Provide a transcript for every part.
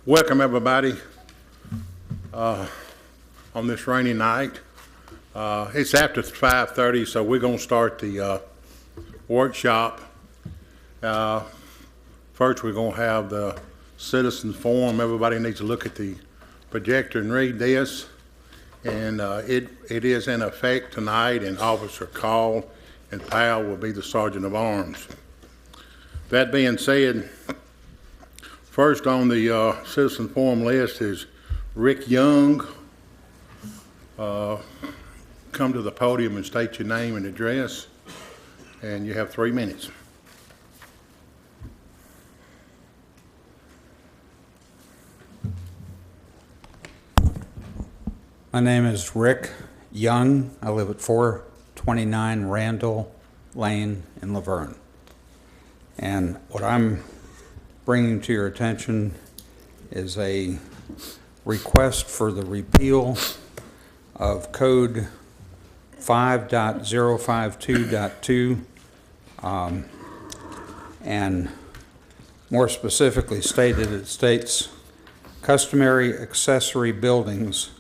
Welcome, everybody, on this rainy night. It's after 5:30, so we're going to start the workshop. First, we're going to have the citizen forum. Everybody needs to look at the projector and read this. And it is in effect tonight, and Officer Call and Powell will be the Sergeant of Arms. That being said, first on the citizen forum list is Rick Young. Come to the podium and state your name and address, and you have 3 minutes. My name is Rick Young. I live at 429 Randall Lane in Laverne. And what I'm bringing to your attention is a request for the repeal of Code 5.052.2, and more specifically stated, it states customary accessory buildings,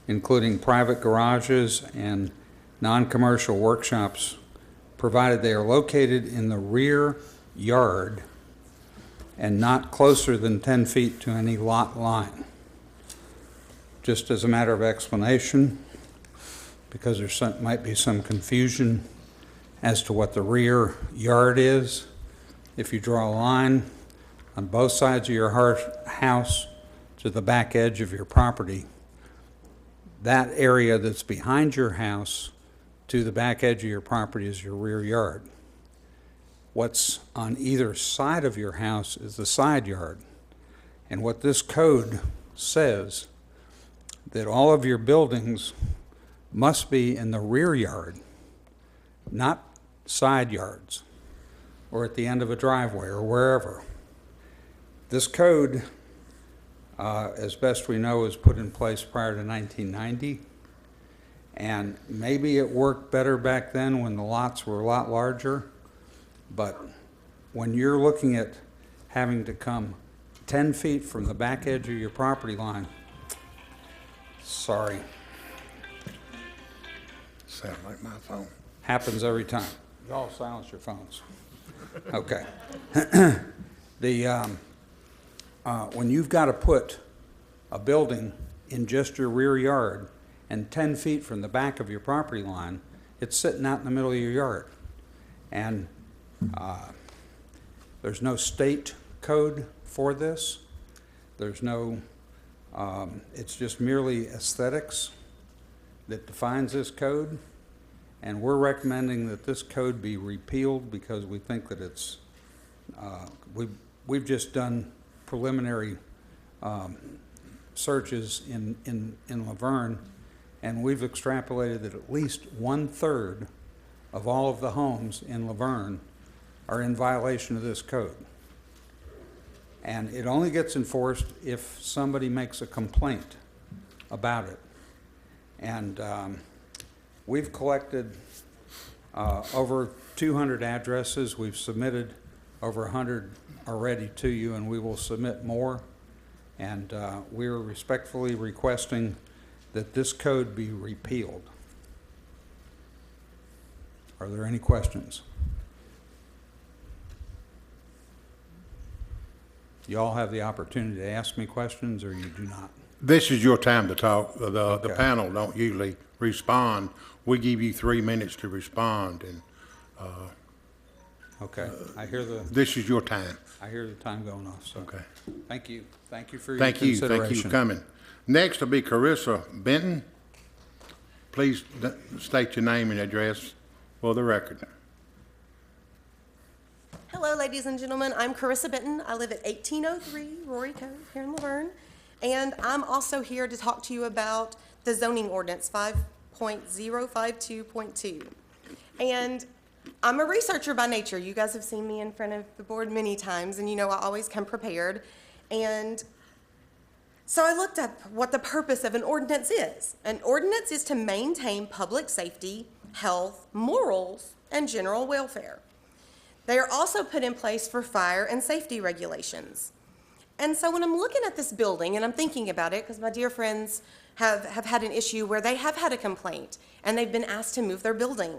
including private garages and non-commercial workshops, provided they are located in the rear yard and not closer than 10 feet to any lot line. Just as a matter of explanation, because there might be some confusion as to what the rear yard is, if you draw a line on both sides of your house to the back edge of your property, that area that's behind your house to the back edge of your property is your rear yard. What's on either side of your house is the side yard. And what this code says, that all of your buildings must be in the rear yard, not side yards or at the end of a driveway or wherever. This code, as best we know, was put in place prior to 1990. And maybe it worked better back then when the lots were a lot larger. But when you're looking at having to come 10 feet from the back edge of your property line, sorry. Sound like my phone. Happens every time. Y'all silence your phones. Okay. When you've got to put a building in just your rear yard and 10 feet from the back of your property line, it's sitting out in the middle of your yard. And there's no state code for this. There's no, it's just merely aesthetics that defines this code. And we're recommending that this code be repealed because we think that it's, we've just done preliminary searches in Laverne, and we've extrapolated that at least 1/3 of all of the homes in Laverne are in violation of this code. And it only gets enforced if somebody makes a complaint about it. And we've collected over 200 addresses. We've submitted over 100 already to you, and we will submit more. And we're respectfully requesting that this code be repealed. Are there any questions? You all have the opportunity to ask me questions, or you do not? This is your time to talk. The Okay. panel don't usually respond. We give you 3 minutes to respond, and Okay, I hear the time. I hear the time going off. So Okay. thank you for your Thank you consideration. for coming. Next will be Carissa Benton. Please state your name and address for the record. Hello, ladies and gentlemen. I'm Carissa Benton. I live at 1803 Rory Cove here in Laverne. And I'm also here to talk to you about the zoning ordinance 5.052.2. And I'm a researcher by nature. You guys have seen me in front of the board many times, and you know I always come prepared. And so I looked up what the purpose of an ordinance is. An ordinance is to maintain public safety, health, morals, and general welfare. They are also put in place for fire and safety regulations. And so when I'm looking at this building and I'm thinking about it, because my dear friends have had an issue where they have had a complaint and they've been asked to move their building.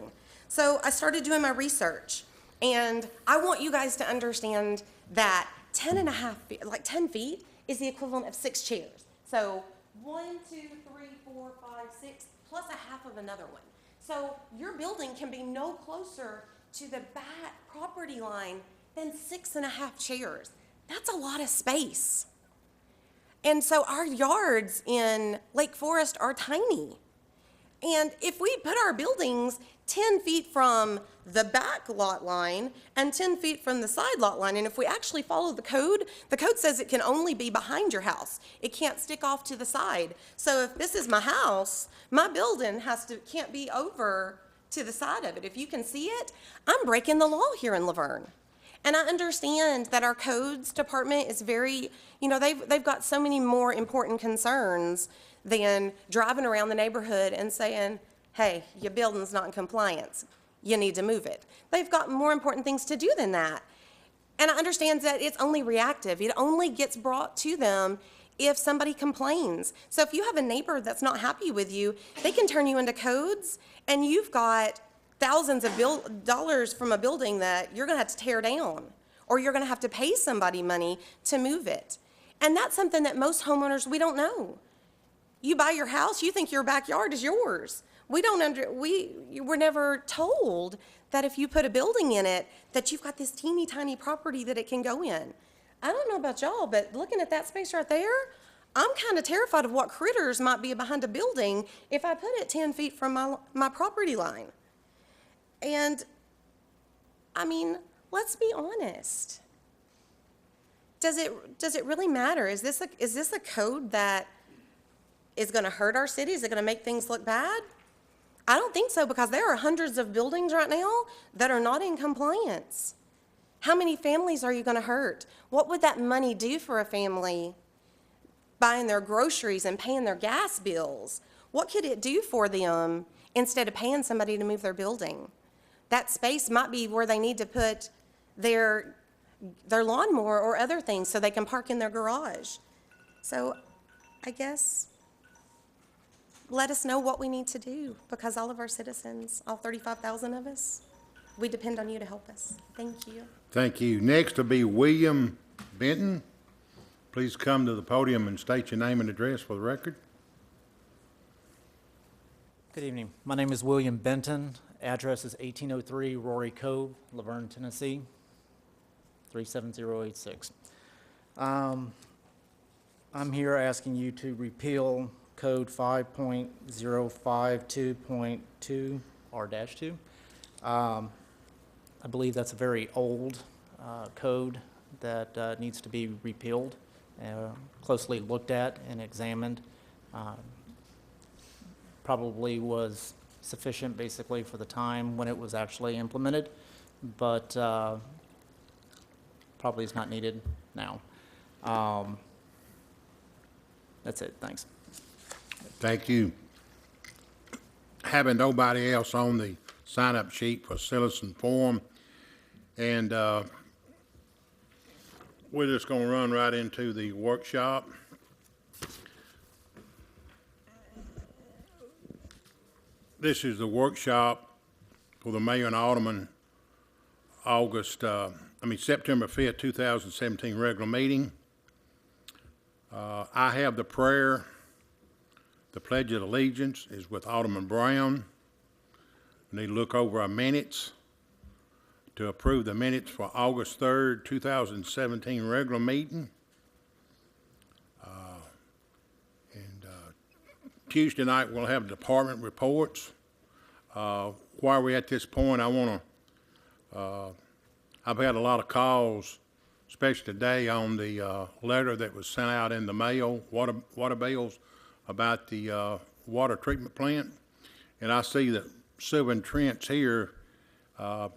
So I started doing my research, and I want you guys to understand that 10.5 feet, like 10 feet, is the equivalent of 6 chairs. So 1, 2, 3, 4, 5, 6, plus a half of another one. So your building can be no closer to the back property line than 6.5 chairs. That's a lot of space. And so our yards in Lake Forest are tiny. And if we put our buildings 10 feet from the back lot line and 10 feet from the side lot line, and if we actually follow the code says it can only be behind your house. It can't stick off to the side. So if this is my house, my building can't be over to the side of it. If you can see it, I'm breaking the law here in Laverne. And I understand that our codes department is very, they've got so many more important concerns than driving around the neighborhood and saying, hey, your building's not in compliance. You need to move it. They've got more important things to do than that. And I understand that it's only reactive. It only gets brought to them if somebody complains. So if you have a neighbor that's not happy with you, they can turn you into codes, and you've got thousands of dollars from a building that you're gonna have to tear down, or you're gonna have to pay somebody money to move it. And that's something that most homeowners, we don't know. You buy your house, you think your backyard is yours. We're never told that if you put a building in it, that you've got this teeny tiny property that it can go in. I don't know about y'all, but looking at that space right there, I'm kind of terrified of what critters might be behind a building if I put it 10 feet from my property line. And, I mean, let's be honest. Does it really matter? Is this a code that is going to hurt our city? Is it going to make things look bad? I don't think so, because there are hundreds of buildings right now that are not in compliance. How many families are you going to hurt? What would that money do for a family buying their groceries and paying their gas bills? What could it do for them instead of paying somebody to move their building? That space might be where they need to put their lawnmower or other things so they can park in their garage. So I guess let us know what we need to do, because all of our citizens, all 35,000 of us, we depend on you to help us. Thank you. Thank you. Next will be William Benton. Please come to the podium and state your name and address for the record. Good evening. My name is William Benton. Address is 1803 Rory Cove, Laverne, Tennessee, 37086. I'm here asking you to repeal Code 5.052.2 R-2. I believe that's a very old code that needs to be repealed, closely looked at and examined. Probably was sufficient basically for the time when it was actually implemented, but probably is not needed now. That's it. Thanks. Thank you. Having nobody else on the sign-up sheet for citizen forum, and we're just going to run right into the workshop. This is the workshop for the mayor and alderman September 5th, 2017 regular meeting. I have the prayer. The Pledge of Allegiance is with Alderman Brown. We need to look over our minutes to approve the minutes for August 3rd, 2017 regular meeting. Tuesday night we'll have department reports. While we're at this point, I've had a lot of calls, especially today, on the letter that was sent out in the mail, water bills, about the water treatment plant. And I see that Severn Trent's here. I'm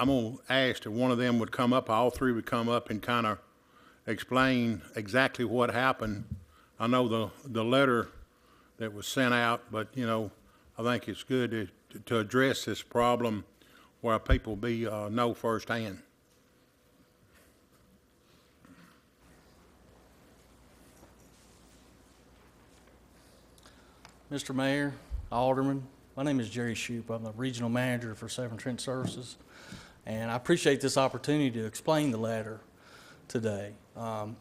going to ask if one of them would come up, all three would come up and kind of explain exactly what happened. I know the letter that was sent out, but, I think it's good to address this problem where people know firsthand. Mr. Mayor, Alderman. My name is Jerry Shoup. I'm the Regional Manager for Severn Trent Services, and I appreciate this opportunity to explain the letter today. To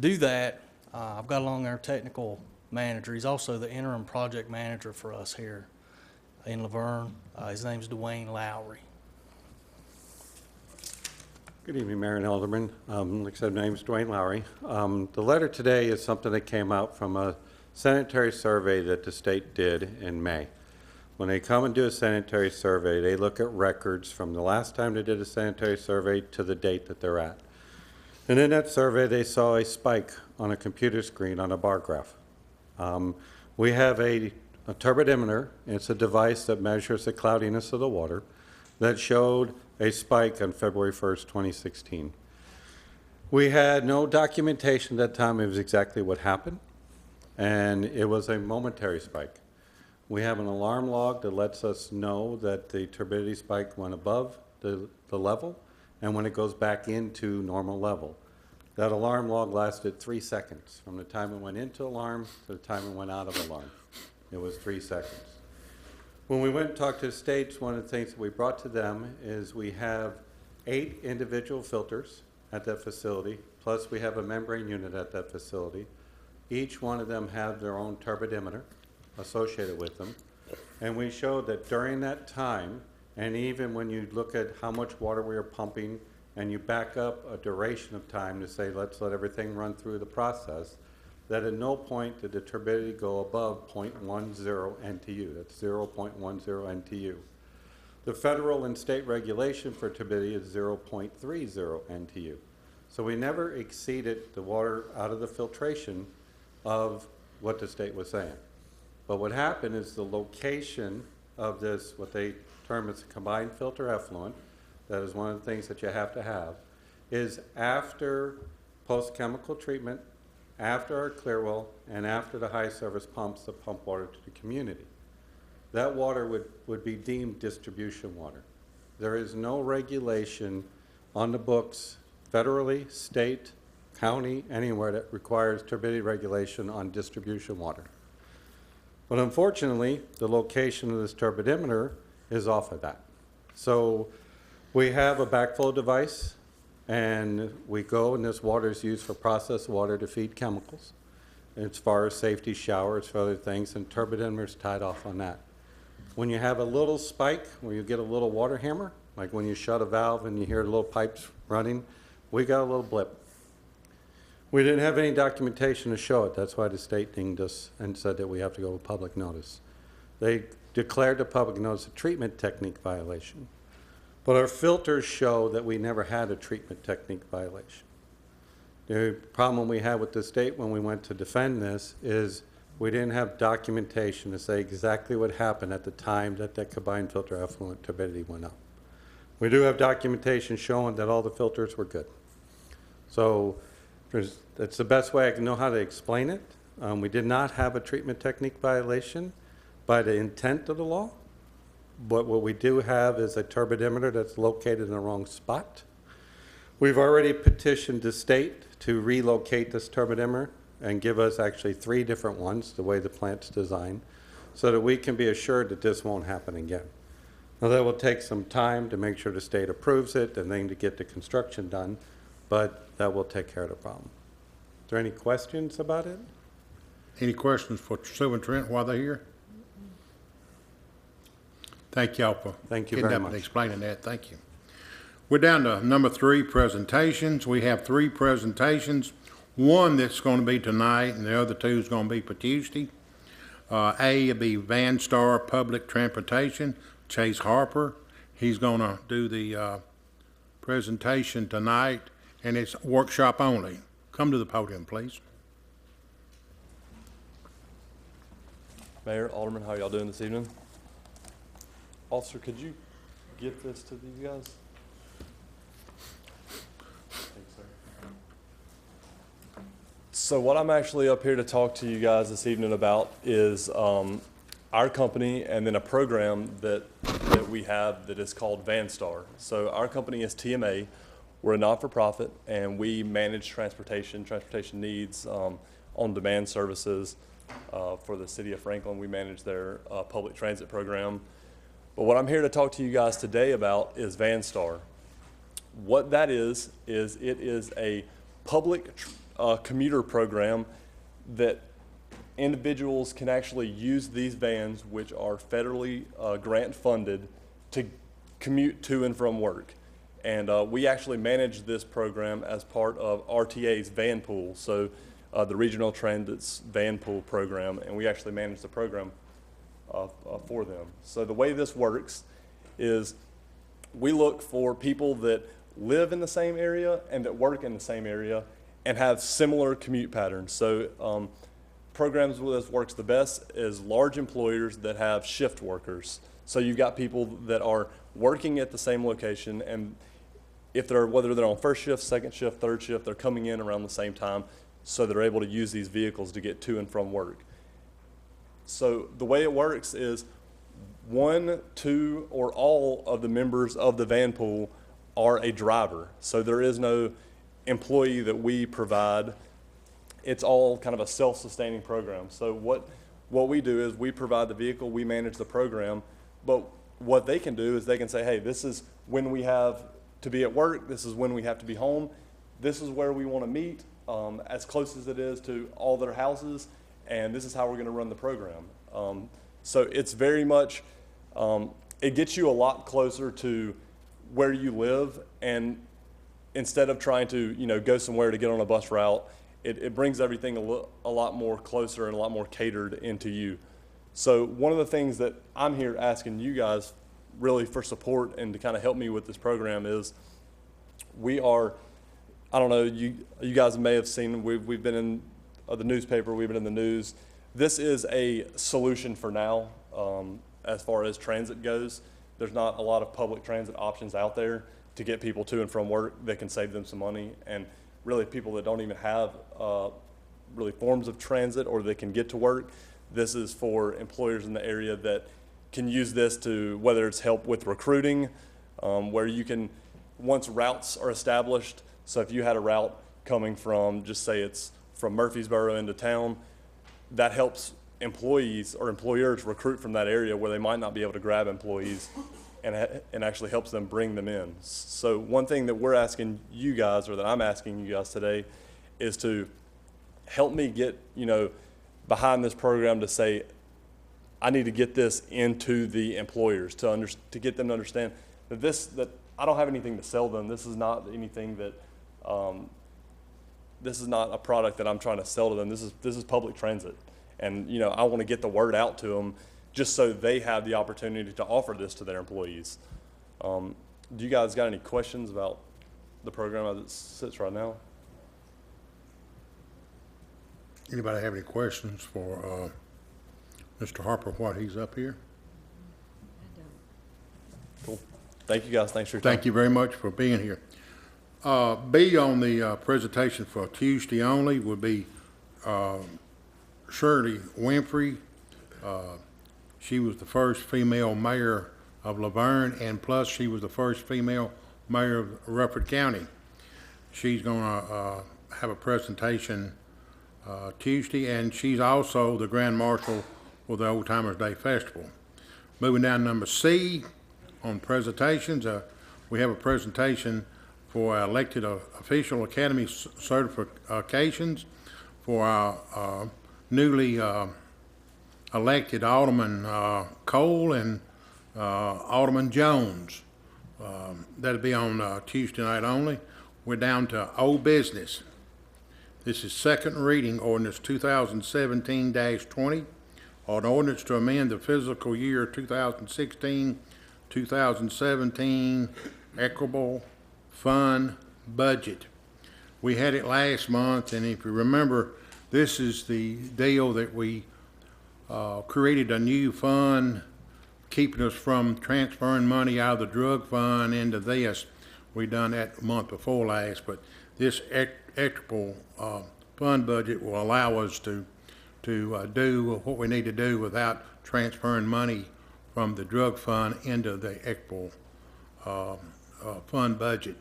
do that, I've got along our technical manager. He's also the interim project manager for us here in Laverne. His name's Dwayne Lowry. Good evening, Mayor and Alderman. Like I said, my name is Dwayne Lowry. The letter today is something that came out from a sanitary survey that the state did in May. When they come and do a sanitary survey, they look at records from the last time they did a sanitary survey to the date that they're at. And in that survey, they saw a spike on a computer screen on a bar graph. We have a turbidimeter. It's a device that measures the cloudiness of the water that showed a spike on February 1st, 2016. We had no documentation at that time of exactly what happened, and it was a momentary spike. We have an alarm log that lets us know that the turbidity spike went above the level, and when it goes back into normal level. That alarm log lasted 3 seconds, from the time it went into alarm to the time it went out of alarm. It was 3 seconds. When we went and talked to the states, one of the things that we brought to them is we have 8 individual filters at that facility, plus we have a membrane unit at that facility. Each one of them have their own turbidimeter associated with them. And we showed that during that time, and even when you look at how much water we are pumping, and you back up a duration of time to say, let's let everything run through the process, that at no point did the turbidity go above 0.10 NTU. That's 0.10 NTU. The federal and state regulation for turbidity is 0.30 NTU. So we never exceeded the water out of the filtration of what the state was saying. But what happened is the location of this, what they term as a combined filter effluent, that is one of the things that you have to have, is after post-chemical treatment, after our clear well, and after the high service pumps that pump water to the community. That water would be deemed distribution water. There is no regulation on the books, federally, state, county, anywhere that requires turbidity regulation on distribution water. But unfortunately, the location of this turbidimeter is off of that. So we have a backflow device, and we go, and this water is used for processed water to feed chemicals. As far as safety showers, for other things, and turbidimeter is tied off on that. When you have a little spike, where you get a little water hammer, like when you shut a valve and you hear the little pipes running, we got a little blip. We didn't have any documentation to show it. That's why the state dinged us and said that we have to go with public notice. They declared the public notice a treatment technique violation. But our filters show that we never had a treatment technique violation. The problem we had with the state when we went to defend this is we didn't have documentation to say exactly what happened at the time that that combined filter effluent turbidity went up. We do have documentation showing that all the filters were good. So that's the best way I can know how to explain it. We did not have a treatment technique violation by the intent of the law. But what we do have is a turbidimeter that's located in the wrong spot. We've already petitioned the state to relocate this turbidimeter and give us actually 3 different ones, the way the plant's designed, so that we can be assured that this won't happen again. Now that will take some time to make sure the state approves it and then to get the construction done, but that will take care of the problem. Is there any questions about it? Any questions for Severn Trent while they're here? Thank y'all for Thank you getting very up much. and explaining that. Thank you. We're down to number 3, presentations. We have 3 presentations. One that's going to be tonight, and the other 2 is going to be for Tuesday. A will be Van Star Public Transportation, Chase Harper. He's going to do the presentation tonight, and it's workshop only. Come to the podium, please. Mayor, Alderman, how are y'all doing this evening? Officer, could you get this to these guys? Thanks, sir. So what I'm actually up here to talk to you guys this evening about is our company and then a program that we have that is called Van Star. So our company is TMA. We're a not-for-profit, and we manage transportation needs, on-demand services for the city of Franklin. We manage their public transit program. But what I'm here to talk to you guys today about is VanStar. What that is it is a public commuter program that individuals can actually use these vans, which are federally grant funded, to commute to and from work. And we actually manage this program as part of RTA's van pool, so the Regional Transit's van pool program, and we actually manage the program for them. So the way this works is we look for people that live in the same area and that work in the same area and have similar commute patterns. So programs where this works the best is large employers that have shift workers. So you've got people that are working at the same location, and whether they're on first shift, second shift, third shift, they're coming in around the same time, so they're able to use these vehicles to get to and from work. So the way it works is one, two, or all of the members of the van pool are a driver. So there is no employee that we provide. It's all kind of a self-sustaining program. So what we do is we provide the vehicle, we manage the program, but what they can do is they can say, hey, this is when we have to be at work, this is when we have to be home, this is where we want to meet, as close as it is to all their houses, and this is how we're going to run the program. So it's very much, it gets you a lot closer to where you live, and instead of trying to go somewhere to get on a bus route, it brings everything a lot more closer and a lot more catered into you. So one of the things that I'm here asking you guys really for support and to kind of help me with this program is we are, I don't know, you guys may have seen, we've been in the newspaper, we've been in the news. This is a solution for now as far as transit goes. There's not a lot of public transit options out there to get people to and from work that can save them some money, and really people that don't even have really forms of transit or that can get to work. This is for employers in the area that can use this to, whether it's help with recruiting, where you can, once routes are established, so if you had a route coming from, just say it's from Murfreesboro into town, that helps employees or employers recruit from that area where they might not be able to grab employees, and actually helps them bring them in. So one thing that we're asking you guys, or that I'm asking you guys today, is to help me get behind this program, to say I need to get this into the employers to get them to understand that that I don't have anything to sell them. This is not anything that this is not a product that I'm trying to sell to them. This is public transit, and I want to get the word out to them just so they have the opportunity to offer this to their employees. Do you guys got any questions about the program as it sits right now? Anybody have any questions for Mr. Harper while he's up here? Cool. Thank you guys. Thanks for your time. Thank you very much for being here. B on the presentation for Tuesday only would be Shirley Winfrey. She was the first female mayor of Laverne, and plus she was the first female mayor of Rutherford County. She's going to have a presentation Tuesday, and she's also the Grand Marshal for the Old Timers Day Festival. Moving down to number C on presentations, we have a presentation for our elected official academy certifications for our newly elected Alderman Cole and Alderman Jones. That'll be on Tuesday night only. We're down to old business. This is second reading ordinance 2017-20, an ordinance to amend the fiscal year 2016-2017 equitable fund budget. We had it last month, and if you remember, this is the deal that we created a new fund keeping us from transferring money out of the drug fund into this. We done that the month before last, but this equitable fund budget will allow us to do what we need to do without transferring money from the drug fund into the equitable fund budget.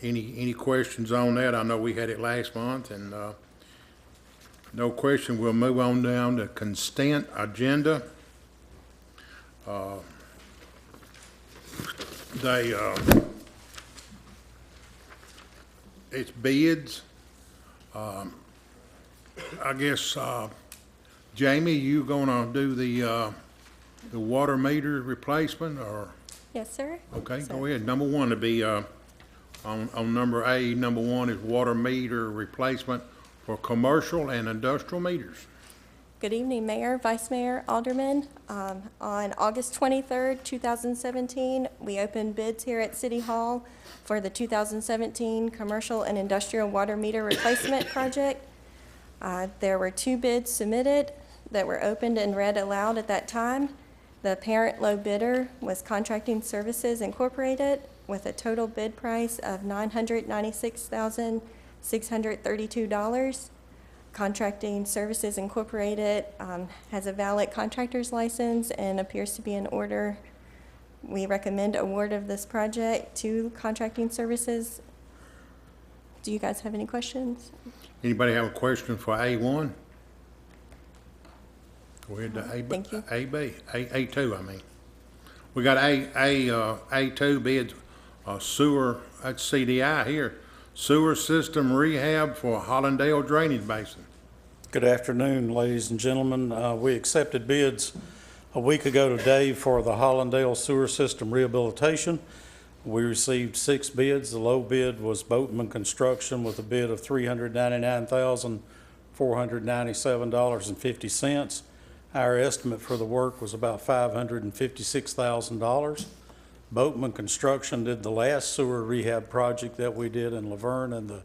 Any questions on that? I know we had it last month, and No question, we'll move on down to consent agenda. It's bids. I guess, Jamie, you gonna do the water meter replacement, or, Yes, sir. okay, Sir. go ahead. Number one to be, on number A, number one is water meter replacement for commercial and industrial meters. Good evening, Mayor, Vice Mayor, Aldermen. On August 23rd, 2017, we opened bids here at City Hall for the 2017 Commercial and Industrial Water Meter Replacement Project. There were 2 bids submitted that were opened and read aloud at that time. The apparent low bidder was Contracting Services Incorporated with a total bid price of $996,632. Contracting Services Incorporated has a valid contractor's license and appears to be in order. We recommend award of this project to Contracting Services. Do you guys have any questions? Anybody have a question for A1? Go ahead to A, Thank you. A2, I mean. We got A2 bids, sewer, that's CDI here, sewer system rehab for Hollandale drainage basin. Good afternoon, ladies and gentlemen. We accepted bids a week ago today for the Hollandale sewer system rehabilitation. We received 6 bids. The low bid was Boatman Construction with a bid of $399,497.50. Our estimate for the work was about $556,000. Boatman Construction did the last sewer rehab project that we did in Laverne and the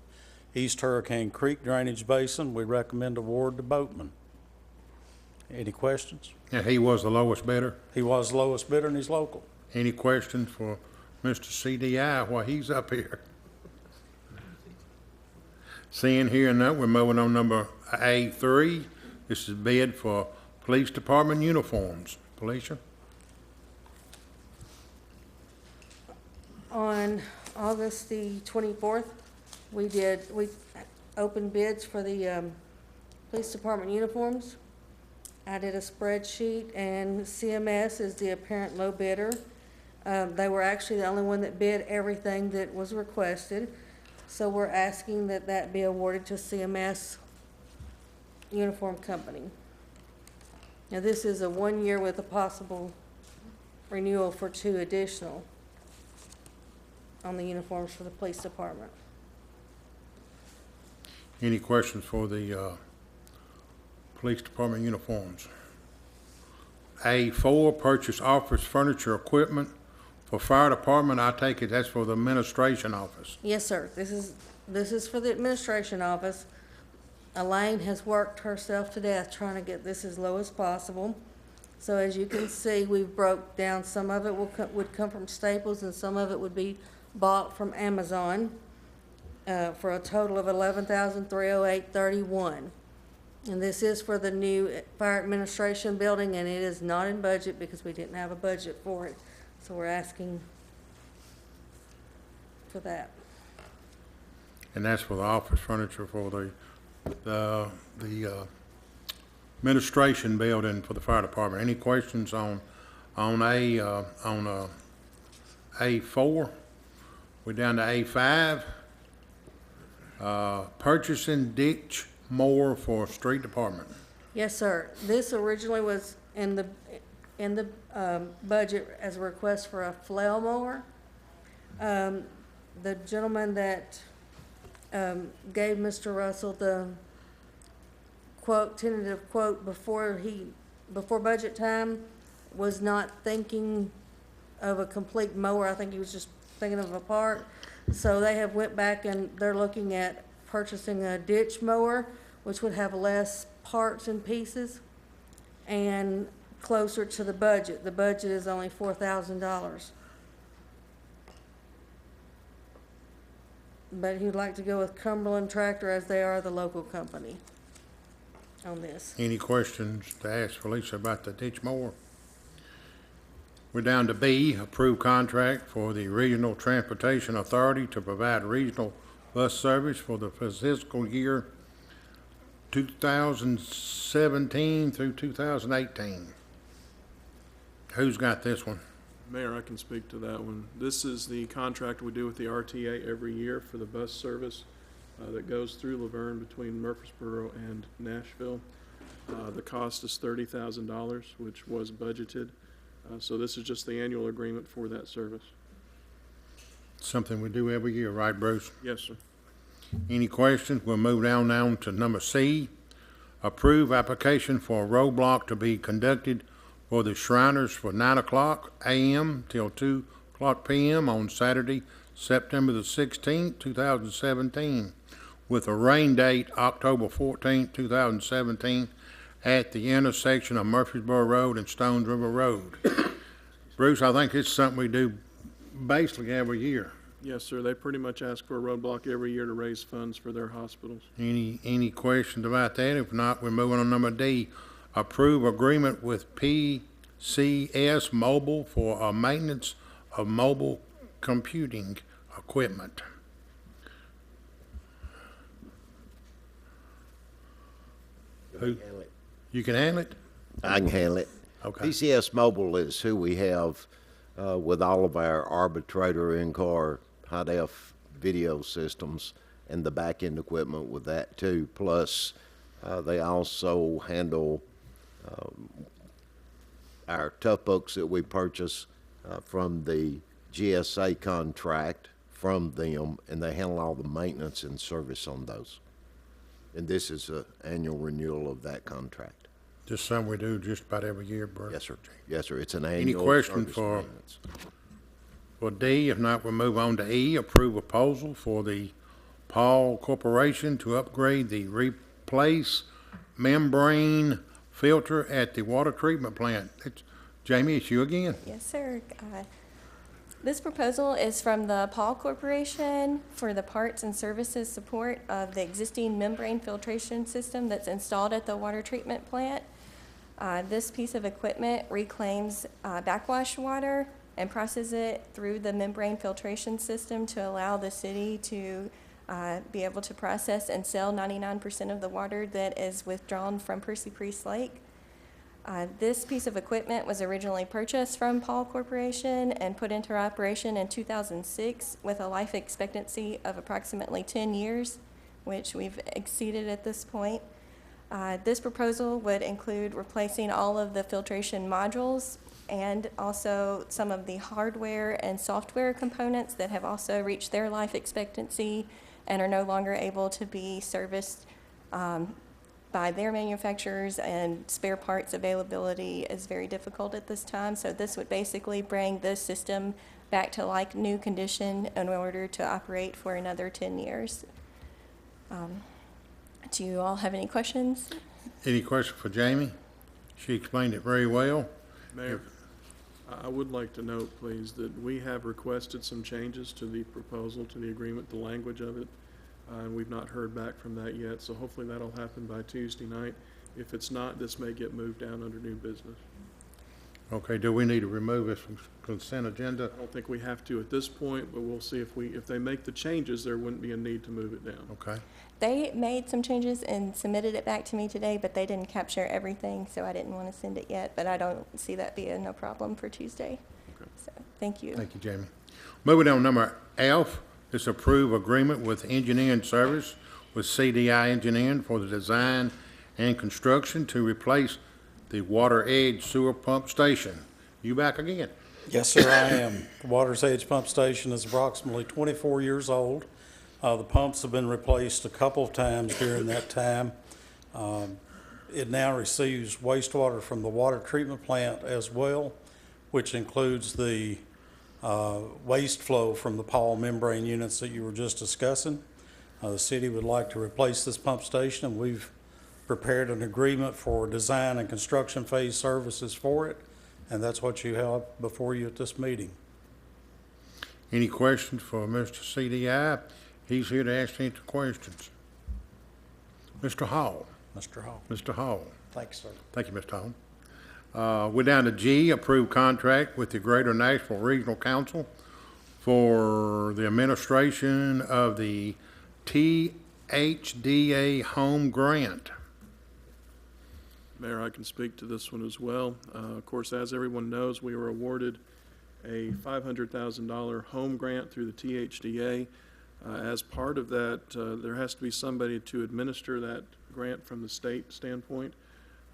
East Hurricane Creek drainage basin. We recommend award to Boatman. Any questions? And he was the lowest bidder. He was the lowest bidder and he's local. Any questions for Mr. CDI while he's up here? Seeing here and now, we're moving on number A3. This is bid for police department uniforms. Felicia? On August the 24th, we opened bids for the police department uniforms. I did a spreadsheet, and CMS is the apparent low bidder. They were actually the only one that bid everything that was requested. So we're asking that that be awarded to CMS Uniform Company. Now, this is a 1 year with a possible renewal for 2 additional on the uniforms for the police department. Any questions for the police department uniforms? A4, purchase office furniture equipment for fire department. I take it that's for the administration office. Yes, sir. This is for the administration office. Elaine has worked herself to death trying to get this as low as possible. So as you can see, we've broke down. Some of it would come from Staples, and some of it would be bought from Amazon for a total of $11,308.31. And this is for the new fire administration building, and it is not in budget because we didn't have a budget for it. So we're asking for that. And that's for the office furniture for the administration building for the fire department. Any questions on A4? We're down to A5. Purchasing ditch mower for street department. Yes, sir. This originally was in the budget as a request for a flail mower. The gentleman that gave Mr. Russell the tentative quote before budget time was not thinking of a complete mower. I think he was just thinking of a part. So they have went back and they're looking at purchasing a ditch mower, which would have less parts and pieces and closer to the budget. The budget is only $4,000. But he'd like to go with Cumberland Tractor as they are the local company on this. Any questions to ask Felicia about the ditch mower? We're down to B, approved contract for the Regional Transportation Authority to provide regional bus service for the fiscal year 2017 through 2018. Who's got this one? Mayor, I can speak to that one. This is the contract we do with the RTA every year for the bus service that goes through Laverne between Murfreesboro and Nashville. The cost is $30,000, which was budgeted. So this is just the annual agreement for that service. Something we do every year, right, Bruce? Yes, sir. Any questions? We'll move down now to number C. Approve application for a roadblock to be conducted for the Shriners for 9 o'clock a.m. till 2 o'clock p.m. on Saturday, September the 16th, 2017, with a rain date October 14th, 2017, at the intersection of Murfreesboro Road and Stones River Road. Bruce, I think it's something we do basically every year. Yes, sir. They pretty much ask for a roadblock every year to raise funds for their hospitals. Any questions about that? If not, we're moving on number D. Approve agreement with PCS Mobile for a maintenance of mobile computing equipment. Who? You can handle it? I can handle it. Okay. PCS Mobile is who we have with all of our arbitrator in-car high-def video systems and the back-end equipment with that too. Plus, they also handle our tough books that we purchase from the GSA contract from them, and they handle all the maintenance and service on those. And this is an annual renewal of that contract. Just something we do just about every year, Bruce. Yes, sir. Yes, sir. It's an annual Any question service for maintenance. D? If not, we'll move on to E. Approve proposal for the Paul Corporation to upgrade the replace membrane filter at the water treatment plant. Jamie, it's you again. Yes, sir. This proposal is from the Paul Corporation for the parts and services support of the existing membrane filtration system that's installed at the water treatment plant. This piece of equipment reclaims backwash water and processes it through the membrane filtration system to allow the city to be able to process and sell 99% of the water that is withdrawn from Percy Priest Lake. This piece of equipment was originally purchased from Paul Corporation and put into operation in 2006 with a life expectancy of approximately 10 years, which we've exceeded at this point. This proposal would include replacing all of the filtration modules and also some of the hardware and software components that have also reached their life expectancy and are no longer able to be serviced by their manufacturers, and spare parts availability is very difficult at this time. So this would basically bring this system back to like new condition in order to operate for another 10 years. Do you all have any questions? Any question for Jamie? She explained it very well. Mayor, I would like to note, please, that we have requested some changes to the proposal, to the agreement, the language of it. And we've not heard back from that yet, so hopefully that'll happen by Tuesday night. If it's not, this may get moved down under new business. Okay, do we need to remove this from consent agenda? I don't think we have to at this point, but we'll see if they make the changes, there wouldn't be a need to move it down. Okay. They made some changes and submitted it back to me today, but they didn't capture everything, so I didn't want to send it yet. But I don't see that being no problem for Tuesday. Okay. So, thank you. Thank you, Jamie. Moving on, number F, is approve agreement with engineering service with CDI Engineering for the design and construction to replace the Water Edge sewer pump station. You back again? Yes, sir, I am. The Water's Edge Pump Station is approximately 24 years old. The pumps have been replaced a couple of times during that time. It now receives wastewater from the water treatment plant as well, which includes the waste flow from the Paul membrane units that you were just discussing. The city would like to replace this pump station, and we've prepared an agreement for design and construction phase services for it, and that's what you have before you at this meeting. Any questions for Mr. CDI? He's here to answer questions. Mr. Hall. Mr. Hall. Mr. Hall. Thanks, sir. Thank you, Mr. Hall. We're down to G, approve contract with the Greater Nashville Regional Council for the administration of the THDA home grant. Mayor, I can speak to this one as well. Of course, as everyone knows, we were awarded a $500,000 home grant through the THDA. As part of that, there has to be somebody to administer that grant from the state standpoint.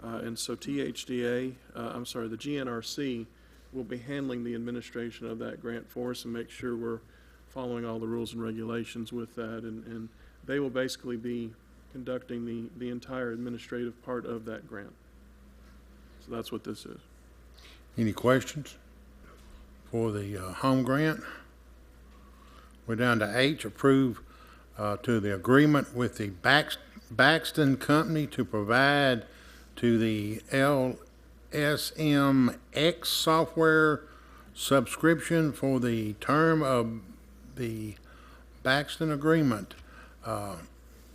And so the GNRC will be handling the administration of that grant for us and make sure we're following all the rules and regulations with that. And they will basically be conducting the entire administrative part of that grant. So that's what this is. Any questions for the home grant? We're down to H, approve to the agreement with the Baxton Company to provide to the LSMX software subscription for the term of the Baxton agreement.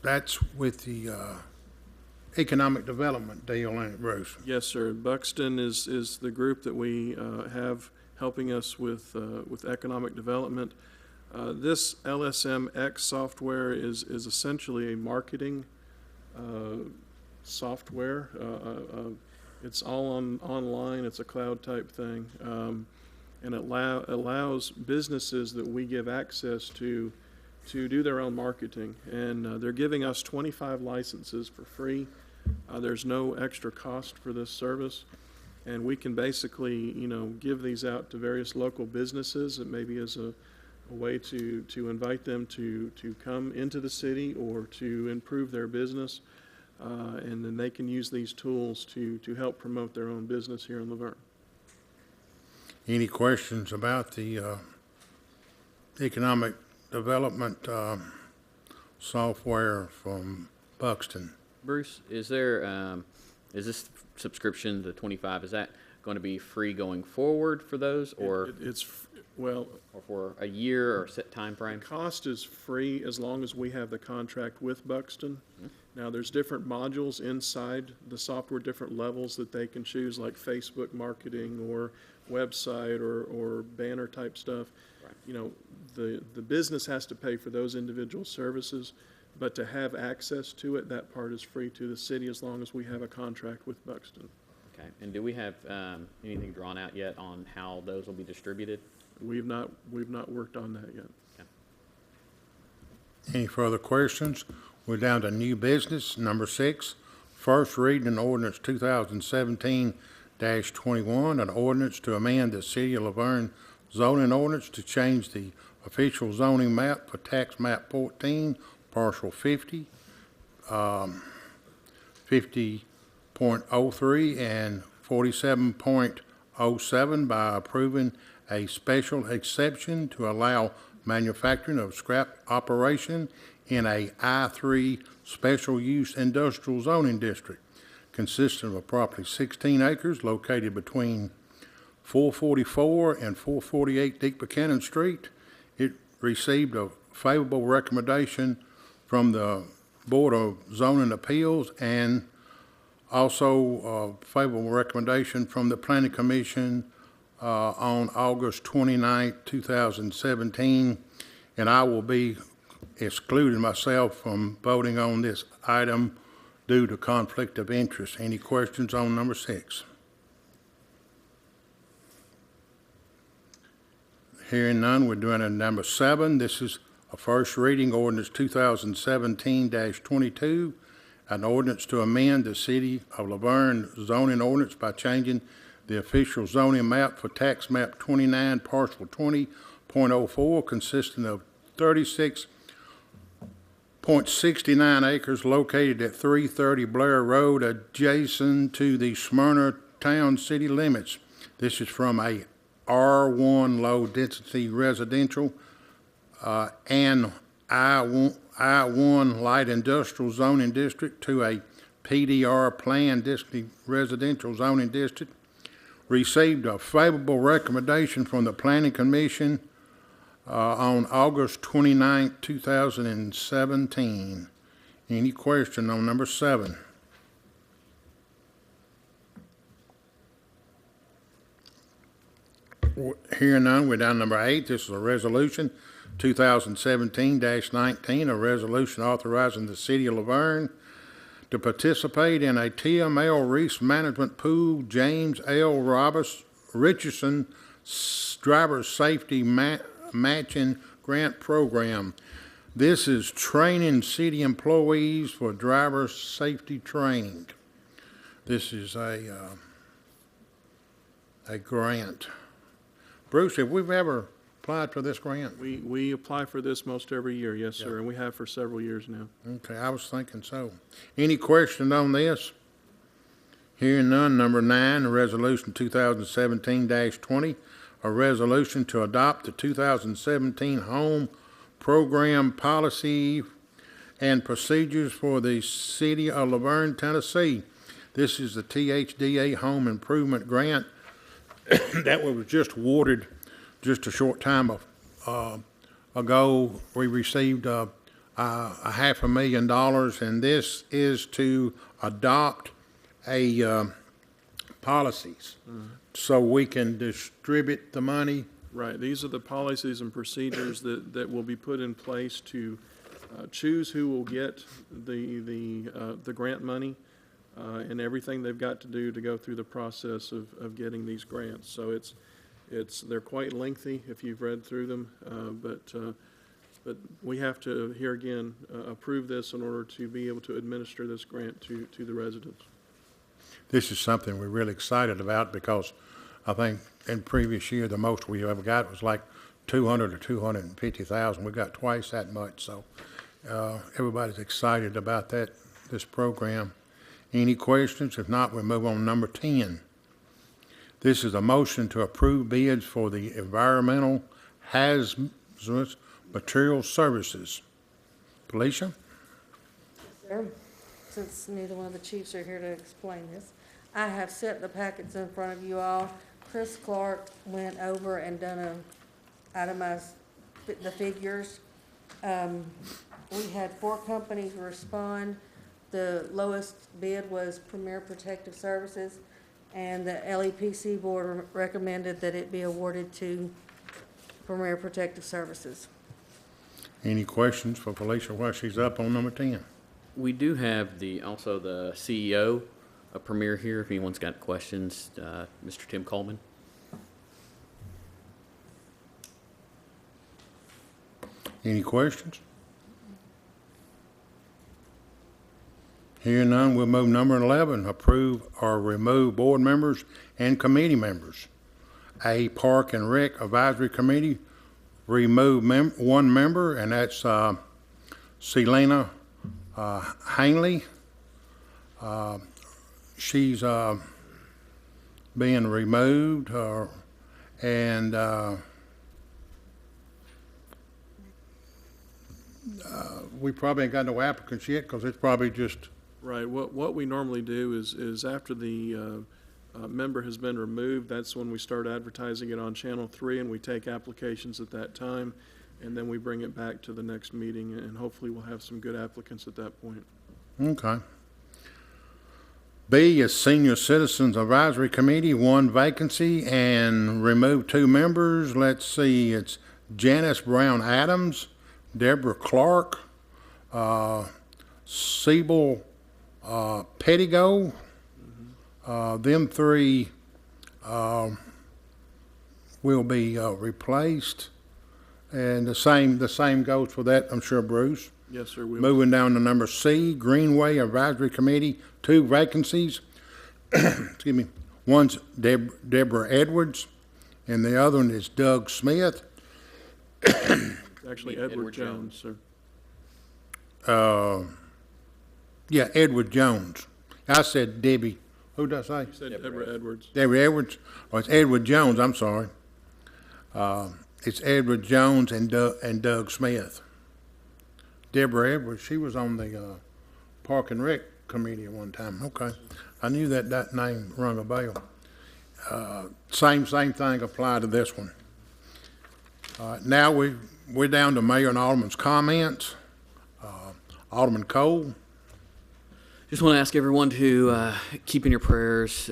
That's with the economic development deal, ain't it, Bruce? Yes, sir. Buxton is the group that we have helping us with economic development. This LSMX software is essentially a marketing software. It's all online. It's a cloud type thing, and it allows businesses that we give access to do their own marketing. And they're giving us 25 licenses for free. There's no extra cost for this service, and we can basically, give these out to various local businesses. It maybe is a way to invite them to come into the city or to improve their business, and then they can use these tools to help promote their own business here in Laverne. Any questions about the economic development software from Buxton? Bruce, is this subscription, the 25, is that going to be free going forward for those, or or for a year or set time frame? The cost is free as long as we have the contract with Buxton. Mm-hmm. Now, there's different modules inside the software, different levels that they can choose, like Facebook marketing or website or banner type stuff. Right. The business has to pay for those individual services, but to have access to it, that part is free to the city as long as we have a contract with Buxton. Okay. And do we have anything drawn out yet on how those will be distributed? We've not worked on that yet. Okay. Any further questions? We're down to new business, number 6. First reading ordinance 2017-21, an ordinance to amend the City of Laverne zoning ordinance to change the official zoning map for tax map 14, parcel 50, 50.03 and 47.07 by approving a special exception to allow manufacturing of scrap operation in a I-3 special use industrial zoning district consisting of approximately 16 acres located between 444 and 448 Deep Buchanan Street. It received a favorable recommendation from the Board of Zoning Appeals and also a favorable recommendation from the Planning Commission on August 29, 2017, and I will be excluding myself from voting on this item due to conflict of interest. Any questions on number 6? Hearing none, we're doing it number 7. This is a first reading ordinance 2017-22, an ordinance to amend the City of Laverne zoning ordinance by changing the official zoning map for tax map 29, parcel 20.04, consisting of 36.69 acres located at 330 Blair Road, adjacent to the Smyrna town city limits. This is from a R1 low-density residential and I1 light industrial zoning district to a PDR planned district residential zoning district. Received a favorable recommendation from the Planning Commission on August 29, 2017. Any question on number 7? Hearing none, we're down to number 8. This is a resolution 2017-19, a resolution authorizing the City of Laverne to participate in a TML Reese Management Pool James L. Richardson Driver Safety Matching Grant Program. This is training city employees for driver safety training. This is a grant. Bruce, have we ever applied for this grant? We apply for this most every year, yes, sir, and we have for several years now. Okay, I was thinking so. Any questions on this? Hearing none. Number 9, Resolution 2017-20, a resolution to adopt the 2017 Home Program Policy and Procedures for the City of Laverne, Tennessee. This is the THDA Home Improvement Grant that was just awarded just a short time ago. We received $500,000, and this is to adopt policies so we can distribute the money. Right, these are the policies and procedures that will be put in place to choose who will get the grant money and everything they've got to do to go through the process of getting these grants. So they're quite lengthy if you've read through them, but we have to, here again, approve this in order to be able to administer this grant to the residents. This is something we're really excited about because I think in previous year, the most we ever got was like 200 or 250,000. We got twice that much, so everybody's excited about this program. Any questions? If not, we move on to number 10. This is a motion to approve bids for the environmental hazardous material services. Felicia? Sir, since neither one of the chiefs are here to explain this, I have set the packets in front of you all. Chris Clark went over and itemized the figures. We had 4 companies respond. The lowest bid was Premier Protective Services, and the LEPC board recommended that it be awarded to Premier Protective Services. Any questions for Felicia while she's up on number 10? We do have also the CEO of Premier here, if anyone's got questions, Mr. Tim Coleman. Any questions? Hearing none, we'll move number 11, approve or remove board members and committee members. A Park and Rec Advisory Committee, remove one member, and that's Selena Hanley. She's being removed, and we probably ain't got no applicants yet because it's probably just. Right. What we normally do is after the member has been removed, that's when we start advertising it on Channel 3, and we take applications at that time, and then we bring it back to the next meeting, and hopefully we'll have some good applicants at that point. Okay. B is Senior Citizens Advisory Committee, 1 vacancy, and remove 2 members. Let's see, it's Janice Brown Adams, Deborah Clark, Siebel Pettigo. Them 3 will be replaced, and the same goes for that, I'm sure, Bruce. Yes, sir. We'll. Moving down to number C, Greenway Advisory Committee, 2 vacancies. Excuse me. One's Deborah Edwards, and the other one is Doug Smith. Actually, Edward Jones, sir. Yeah, Edward Jones. I said Debbie. Who did I say? You said Deborah Edwards. Deborah Edwards. Oh, it's Edward Jones. I'm sorry. It's Edward Jones and Doug Smith. Deborah Edwards, she was on the Park and Rec Committee at one time. Okay. I knew that name rung a bell. Same thing applied to this one. Now we're down to Mayor and Alderman's comments. Alderman Cole. Just want to ask everyone to keep in your prayers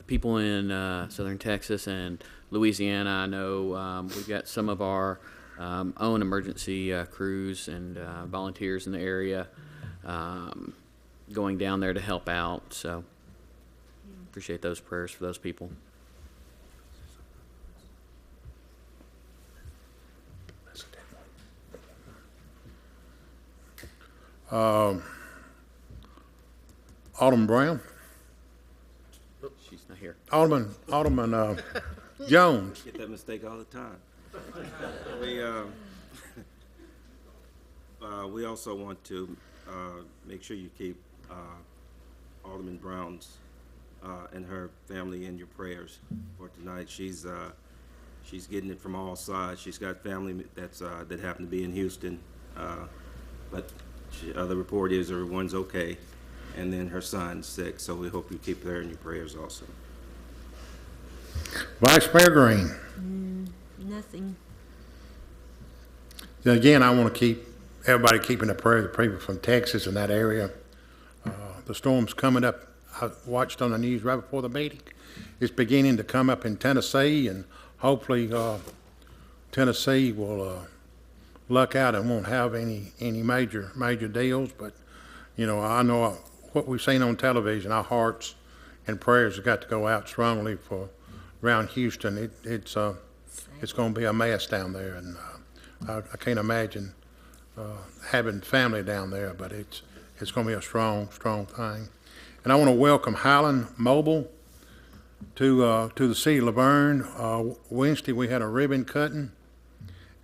people in southern Texas and Louisiana. I know we've got some of our own emergency crews and volunteers in the area. going down there to help out. So appreciate those prayers for those people. Alderman Brown, She's not here. Alderman Jones. Get that mistake all the time. We also want to make sure you keep Alderman Brown's and her family in your prayers for tonight. She's getting it from all sides. She's got family that happen to be in Houston, but the report is everyone's okay, and then her son's sick. So we hope you keep her in your prayers also. Vice Mayor Green. Nothing. Again, I want to keep everybody keeping a prayer, the people from Texas and that area. The storm's coming up. I watched on the news right before the meeting. It's beginning to come up in Tennessee, and hopefully Tennessee will luck out and won't have any major deals. But you know, I know what we've seen on television. Our hearts and prayers have got to go out strongly for around Houston. It's going to be a mess down there, and I can't imagine having family down there. But it's going to be a strong thing. And I want to welcome Highland Mobile to the city of Laverne. Wednesday we had a ribbon cutting,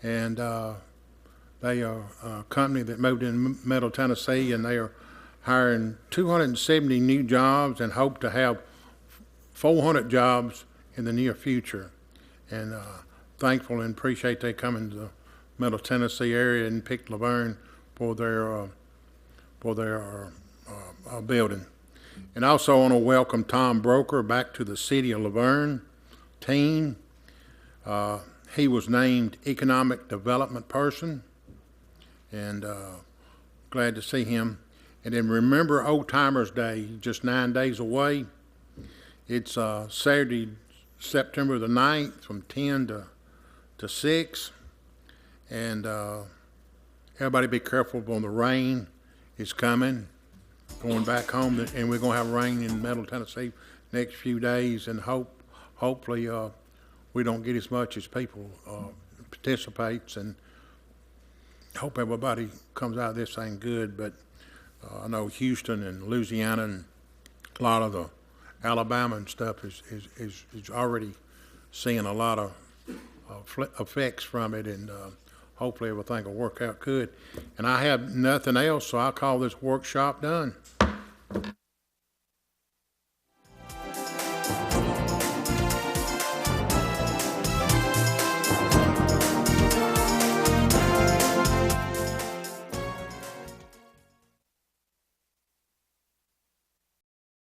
and they are a company that moved in Middle Tennessee, and they are hiring 270 new jobs and hope to have 400 jobs in the near future. And thankful and appreciate they coming to the Middle Tennessee area and picked Laverne for their building. And also want to welcome Tom Broker back to the City of Laverne team. He was named Economic Development Person, and glad to see him. And then remember Old Timers Day, just 9 days away. It's Saturday, September the 9th from 10 to 6. And everybody be careful on the rain. It's coming. Going back home, and we're going to have rain in Middle Tennessee next few days, and hopefully we don't get as much as people participates, and hope everybody comes out of this thing good. But I know Houston and Louisiana and a lot of the Alabama and stuff is already seeing a lot of effects from it, and hopefully everything will work out good. And I have nothing else, so I'll call this workshop done.